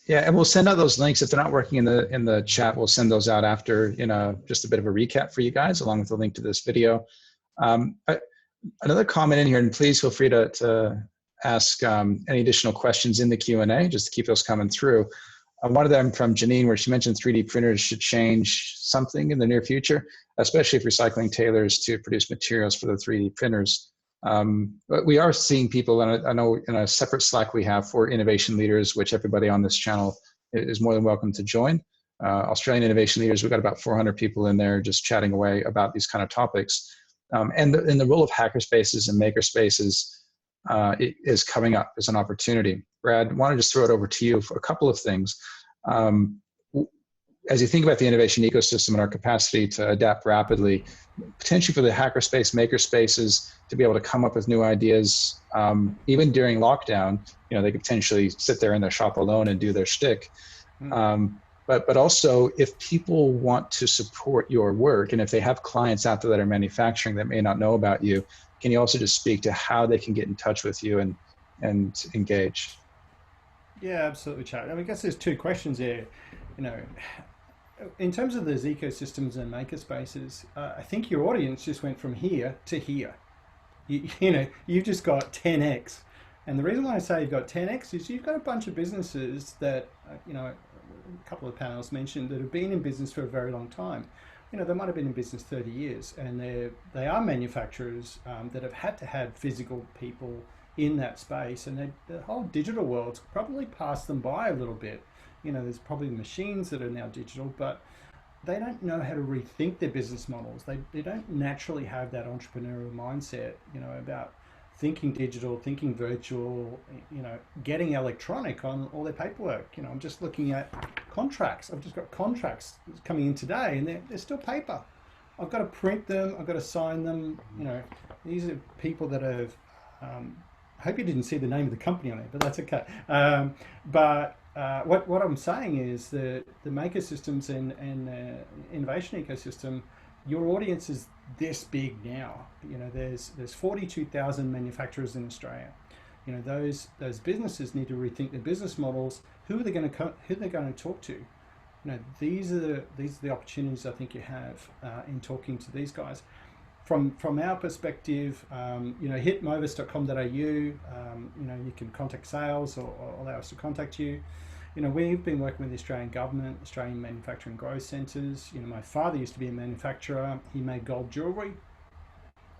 Yeah, and we'll send out those links. If they're not working in the chat, we'll send those out after, just a bit of a recap for you guys, along with the link to this video. Another comment in here, and please feel free to ask any additional questions in the Q&A, just to keep those coming through. One of them from Janine, where she mentioned 3D printers should change something in the near future, especially if recycling tailors to produce materials for the 3D printers. But we are seeing people, and I know in a separate Slack we have for innovation leaders, which everybody on this channel is more than welcome to join. Australian innovation leaders, we've got about 400 people in there just chatting away about these kind of topics. And the role of hackerspaces and makerspaces is coming up as an opportunity. Brad, I want to just throw it over to you for a couple of things. As you think about the innovation ecosystem and our capacity to adapt rapidly, potentially for the hackerspace, makerspaces to be able to come up with new ideas, even during lockdown, they could potentially sit there in their shop alone and do their shtick. But also, if people want to support your work, and if they have clients out there that are manufacturing that may not know about you, can you also just speak to how they can get in touch with you and engage? Yeah, absolutely, Chad. I guess there's two questions there. In terms of those ecosystems and makerspaces, I think your audience just went from here to here. You've just got 10x. And the reason why I say you've got 10x is you've got a bunch of businesses that, a couple of panelists mentioned, that have been in business for a very long time. They might have been in business 30 years, and they are manufacturers that have had to have physical people in that space, and the whole digital world's probably passed them by a little bit. There's probably machines that are now digital, but they don't know how to rethink their business models. They don't naturally have that entrepreneurial mindset, about thinking digital, thinking virtual, getting electronic on all their paperwork. I'm just looking at contracts. I've just got contracts coming in today, and they're still paper. I've got to print them. I've got to sign them. These are people that have, I hope you didn't see the name of the company on it, but that's okay. What I'm saying is the maker systems and innovation ecosystem, your audience is this big now. There's 42,000 manufacturers in Australia. Those businesses need to rethink their business models. Who are they going to talk to? These are the opportunities I think you have in talking to these guys. From our perspective, hit movis.com.au. You can contact sales or allow us to contact you. We've been working with the Australian government, Australian Manufacturing Growth Centres. My father used to be a manufacturer. He made gold jewellery.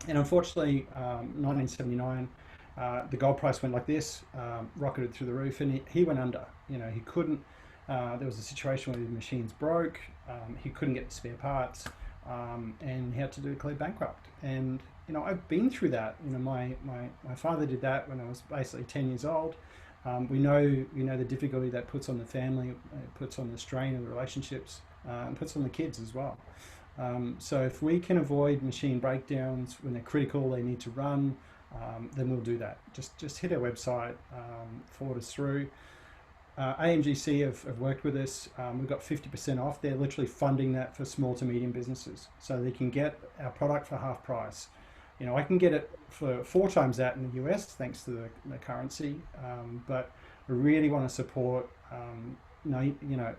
And unfortunately, 1979, the gold price went like this, rocketed through the roof, and he went under. He couldn't, there was a situation where his machines broke, he couldn't get the spare parts, and he had to declare bankrupt. And, I've been through that. My father did that when I was basically 10 years old. We know the difficulty that puts on the family, puts on the strain of the relationships, and puts on the kids as well. So if we can avoid machine breakdowns when they're critical, they need to run, then we'll do that. Just hit our website, forward us through. AMGC have worked with us. We've got 50% off. They're literally funding that for small to medium businesses, so they can get our product for half price. I can get it for 4 times that in the US, thanks to the currency. But we really want to support,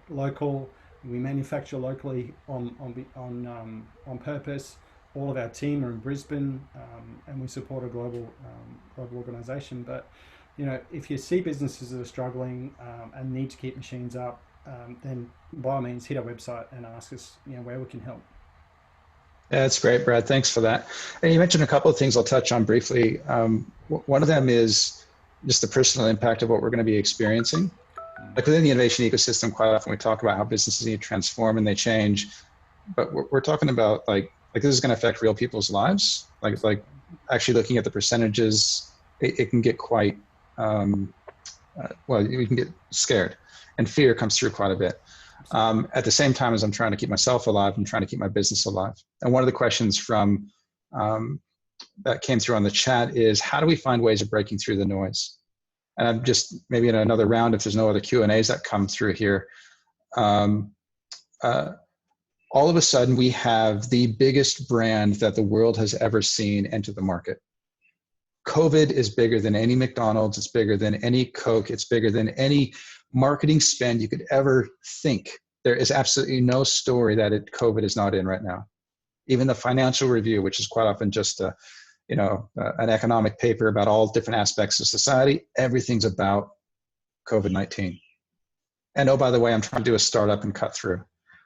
local. We manufacture locally on purpose. All of our team are in Brisbane, and we support a global organisation. But if you see businesses that are struggling and need to keep machines up, then by all means hit our website and ask us, where we can help. Yeah, that's great, Brad. Thanks for that. And you mentioned a couple of things I'll touch on briefly. One of them is just the personal impact of what we're going to be experiencing. Like within the innovation ecosystem, quite often we talk about how businesses need to transform and they change. but we're talking about like this is going to affect real people's lives. Like actually looking at the percentages, it can get quite, well, you can get scared, and fear comes through quite a bit. At the same time as I'm trying to keep myself alive, I'm trying to keep my business alive. And one of the questions from that came through on the chat is, how do we find ways of breaking through the noise? And I'm just maybe in another round, if there's no other Q&As that come through here, all of a sudden we have the biggest brand that the world has ever seen enter the market. COVID is bigger than any McDonald's, it's bigger than any Coke, it's bigger than any marketing spend you could ever think. There is absolutely no story that COVID is not in right now. Even the Financial Review, which is quite often just an economic paper about all different aspects of society, everything's about COVID-19. And oh, by the way, I'm trying to do a startup and cut through.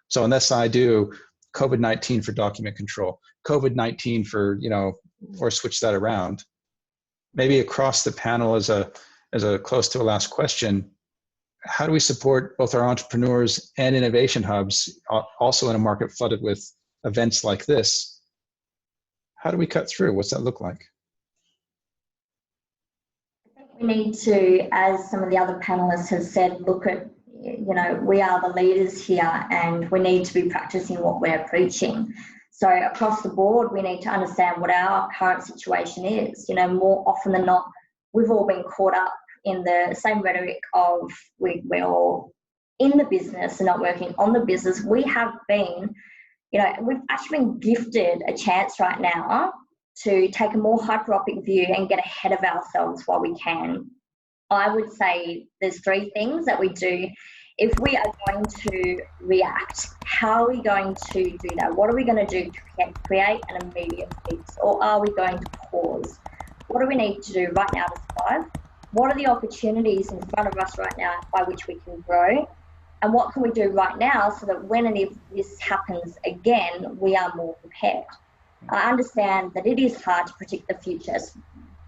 So unless I do COVID-19 for document control, COVID-19 for, or switch that around, maybe across the panel as a close to a last question, how do we support both our entrepreneurs and innovation hubs, also in a market flooded with events like this? How do we cut through? What's that look like? We need to, as some of the other panelists have said, look at, we are the leaders here and we need to be practicing what we're preaching. So across the board, we need to understand what our current situation is. More often than not, we've all been caught up in the same rhetoric of we're all in the business and not working on the business. We have been, we've actually been gifted a chance right now to take a more hyperopic view and get ahead of ourselves while we can. I would say there's three things that we do. If we are going to react, how are we going to do that? What are we going to do to create an immediate fix? Or are we going to pause? What do we need to do right now to survive? What are the opportunities in front of us right now by which we can grow? And what can we do right now so that when and if this happens again, we are more prepared? I understand that it is hard to predict the future. It's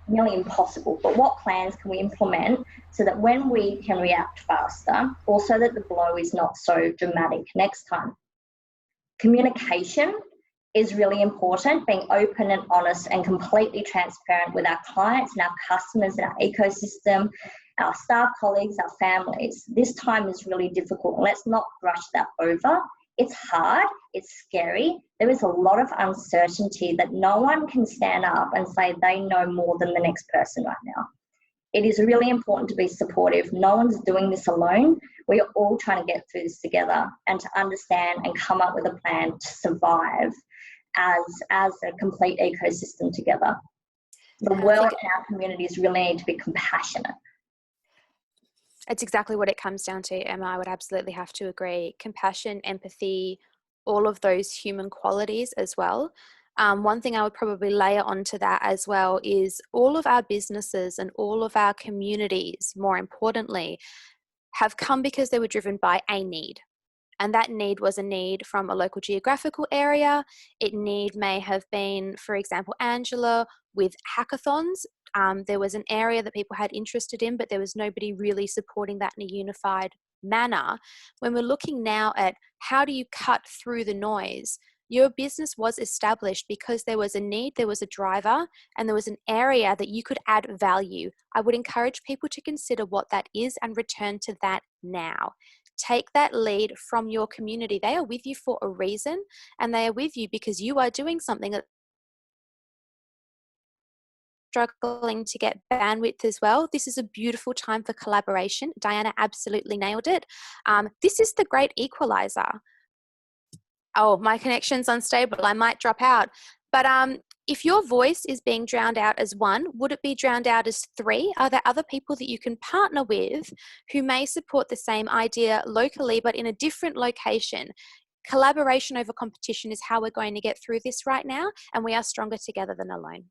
nearly impossible, but what plans can we implement so that when we can react faster, also that the blow is not so dramatic next time? Communication is really important, being open and honest and completely transparent with our clients and our customers and our ecosystem, our staff, colleagues, our families. This time is really difficult. Let's not brush that over. It's hard, it's scary. There is a lot of uncertainty that no one can stand up and say they know more than the next person right now. It is really important to be supportive. No one's doing this alone. We are all trying to get through this together and to understand and come up with a plan to survive as a complete ecosystem together. The world and our communities really need to be compassionate. It's exactly what it comes down to, Emma. I would absolutely have to agree. Compassion, empathy, all of those human qualities as well. One thing I would probably layer onto that as well is all of our businesses and all of our communities, more importantly, have come because they were driven by a need. And that need was a need from a local geographical area. Need may have been, for example, Angela, with hackathons. There was an area that people had interested in, but there was nobody really supporting that in a unified manner. When we're looking now at how do you cut through the noise, your business was established because there was a need, there was a driver, and there was an area that you could add value. I would encourage people to consider what that is and return to that now. Take that lead from your community. They are with you for a reason, and they are with you because you are doing something that struggling to get bandwidth as well. This is a beautiful time for collaboration. Diana absolutely nailed it. This is the great equalizer. Oh, my connection's unstable. I might drop out. But if your voice is being drowned out as one, would it be drowned out as three? Are there other people that you can partner with who may support the same idea locally, but in a different location? Collaboration over competition is how we're going to get through this right now, and we are stronger together than alone.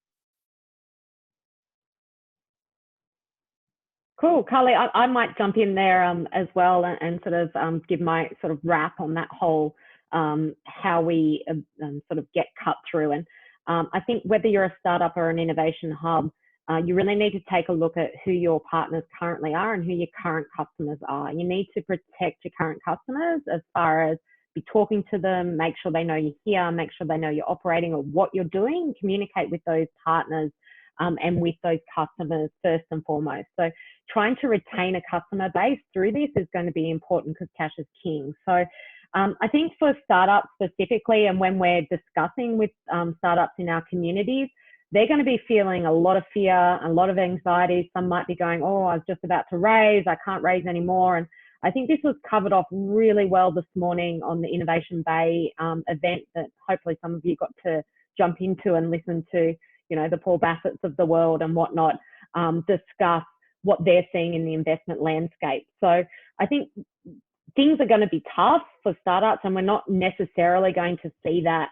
Cool, Carly, I might jump in there as well and sort of give my sort of wrap on that whole how we sort of get cut through. And I think whether you're a startup or an innovation hub, you really need to take a look at who your partners currently are and who your current customers are. You need to protect your current customers as far as be talking to them, make sure they know you're here, make sure they know you're operating or what you're doing, communicate with those partners and with those customers first and foremost. So trying to retain a customer base through this is going to be important because cash is king. So I think for startups specifically, and when we're discussing with startups in our communities, they're going to be feeling a lot of fear, a lot of anxiety. Some might be going, oh, I was just about to raise, I can't raise anymore. And I think this was covered off really well this morning on the Innovation Bay event that hopefully some of you got to jump into and listen to, you know, the Paul Bassett's of the world and whatnot, discuss what they're seeing in the investment landscape. So I think things are going to be tough for startups, and we're not necessarily going to see that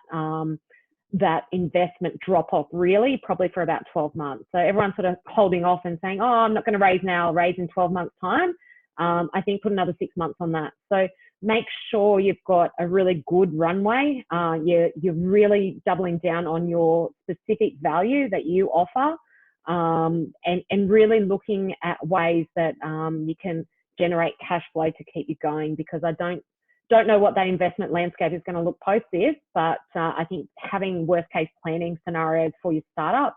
that investment drop off really probably for about 12 months. So everyone's sort of holding off and saying, oh, I'm not going to raise now, I'll raise in 12 months time. I think put another 6 months on that. So make sure you've got a really good runway. You're really doubling down on your specific value that you offer, and really looking at ways that you can generate cash flow to keep you going, because I don't know what that investment landscape is going to look post this, but I think having worst case planning scenarios for your startups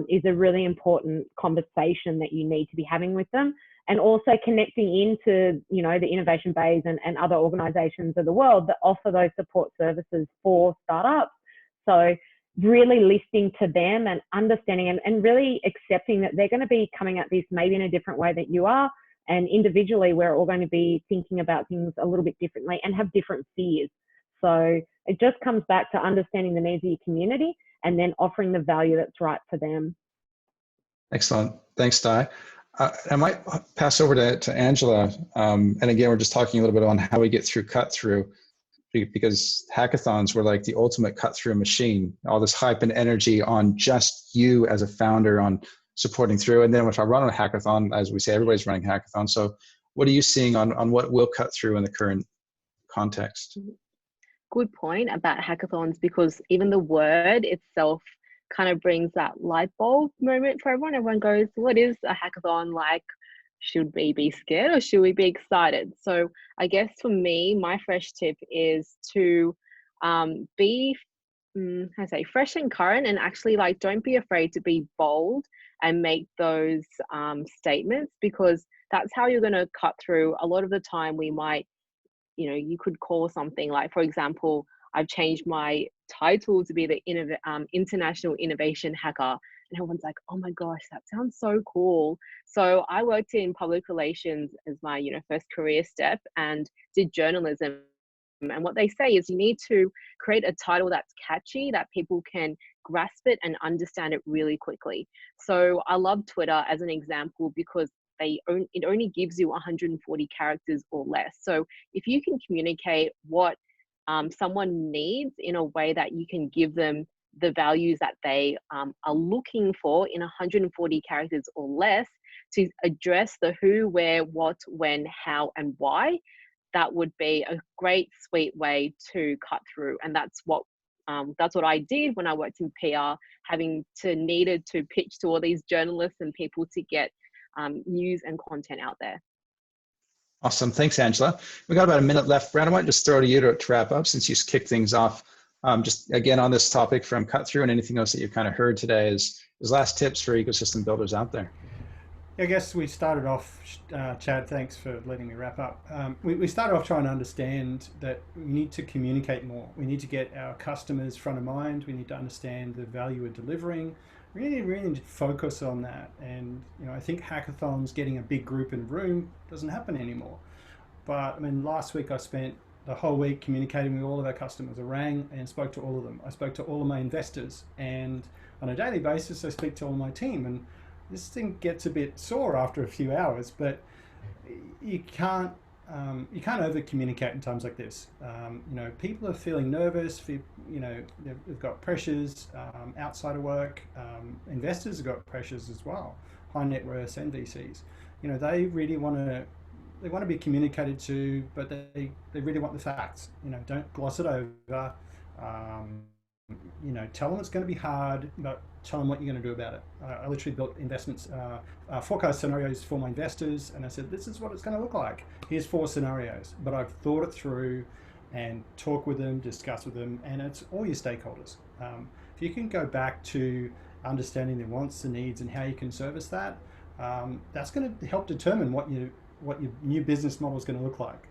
is a really important conversation that you need to be having with them, and also connecting into, you know, the Innovation Bays and other organizations of the world that offer those support services for startups. So really listening to them and understanding and really accepting that they're going to be coming at this maybe in a different way that you are. And individually, we're all going to be thinking about things a little bit differently and have different fears. So it just comes back to understanding the needs of your community and then offering the value that's right for them. Excellent. Thanks, Di. I might pass over to Angela. And again, we're just talking a little bit on how we get through cut through, because hackathons were like the ultimate cut through machine. All this hype and energy on just you as a founder on supporting through. And then if I run a hackathon, as we say, everybody's running hackathon. So what are you seeing on what will cut through in the current context? Good point about hackathons, because even the word itself kind of brings that light bulb moment for everyone. Everyone goes, what is a hackathon like? Should we be scared or should we be excited? So I guess for me, my fresh tip is to be fresh and current, and actually like don't be afraid to be bold and make those statements, because that's how you're going to cut through. A lot of the time we might, you know, you could call something like, for example, I've changed my title to be the International Innovation Hacker. And everyone's like, oh my gosh, that sounds so cool. So I worked in public relations as my, you know, first career step, and did journalism. And what they say is you need to create a title that's catchy, that people can grasp it and understand it really quickly. So I love Twitter as an example, because it only gives you 140 characters or less. So if you can communicate what someone needs in a way that you can give them the values that they are looking for in 140 characters or less, to address the who, where, what, when, how, and why, that would be a great, sweet way to cut through. And that's what I did when I worked in PR, needed to pitch to all these journalists and people to get news and content out there. Awesome. Thanks, Angela. We got about a minute left. Brad, I might just throw to you to wrap up, since you kicked things off. Just again on this topic from cut through, and anything else that you've kind of heard today is last tips for ecosystem builders out there. I guess we started off, Chad, thanks for letting me wrap up. We started off trying to understand that we need to communicate more. We need to get our customers front of mind. We need to understand the value we're delivering. We really need to focus on that. And, you know, I think hackathons, getting a big group in a room, doesn't happen anymore. But I mean, last week I spent the whole week communicating with all of our customers. I rang and spoke to all of them. I spoke to all of my investors, and on a daily basis I speak to all my team. And this thing gets a bit sore after a few hours, but you can't over communicate in times like this. You know, people are feeling nervous. You know, they've got pressures outside of work. Investors have got pressures as well, high net worths and VCs. You know, they really want to be communicated to, but they really want the facts. You know, don't gloss it over. You know, tell them it's going to be hard, but tell them what you're going to do about it. I literally built investments, forecast scenarios for my investors, and I said, this is what it's going to look like. Here's 4 scenarios, but I've thought it through. and talk with them, discuss with them, and it's all your stakeholders. If you can go back to understanding their wants, the needs, and how you can service that, that's going to help determine what your new business model is going to look like.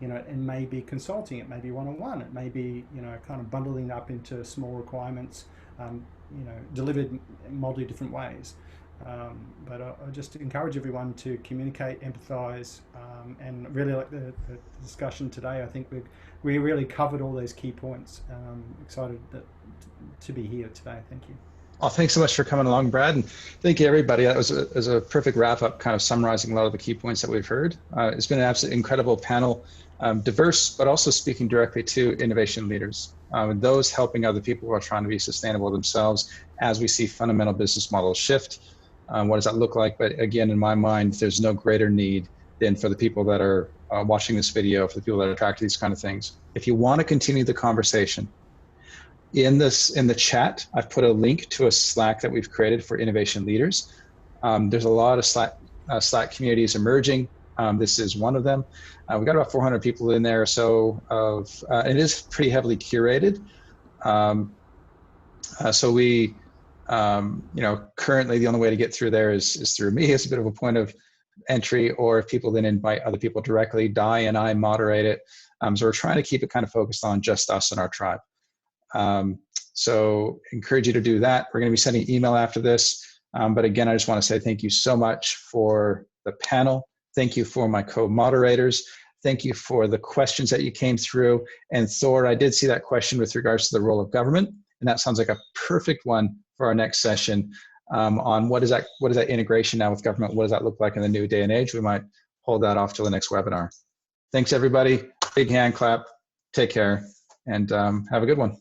You know, it may be consulting, it may be one-on-one, it may be, you know, kind of bundling up into small requirements, you know, delivered in multi different ways. But I just encourage everyone to communicate, empathize, and really like the discussion today. I think we really covered all those key points. Excited to be here today. Thank you. Well, thanks so much for coming along, Brad, and thank you, everybody. That was a perfect wrap-up, kind of summarizing a lot of the key points that we've heard. It's been an absolutely incredible panel, diverse, but also speaking directly to innovation leaders, those helping other people who are trying to be sustainable themselves as we see fundamental business models shift. What does that look like? But again, in my mind, there's no greater need than for the people that are watching this video, for the people that are attracted to these kind of things. If you want to continue the conversation, in the chat, I've put a link to a Slack that we've created for innovation leaders. There's a lot of Slack communities emerging. This is one of them. We've got about 400 people in there, so it is pretty heavily curated. So we, you know, currently the only way to get through there is through me as a bit of a point of entry, or if people then invite other people directly, Di and I moderate it. So we're trying to keep it kind of focused on just us and our tribe. So encourage you to do that. We're going to be sending email after this. But again, I just want to say thank you so much for the panel. Thank you for my co-moderators. Thank you for the questions that you came through. And Thor, I did see that question with regards to the role of government. And that sounds like a perfect one for our next session on what is that integration now with government? What does that look like in the new day and age? We might hold that off till the next webinar. Thanks, everybody. Big hand clap. Take care and have a good one.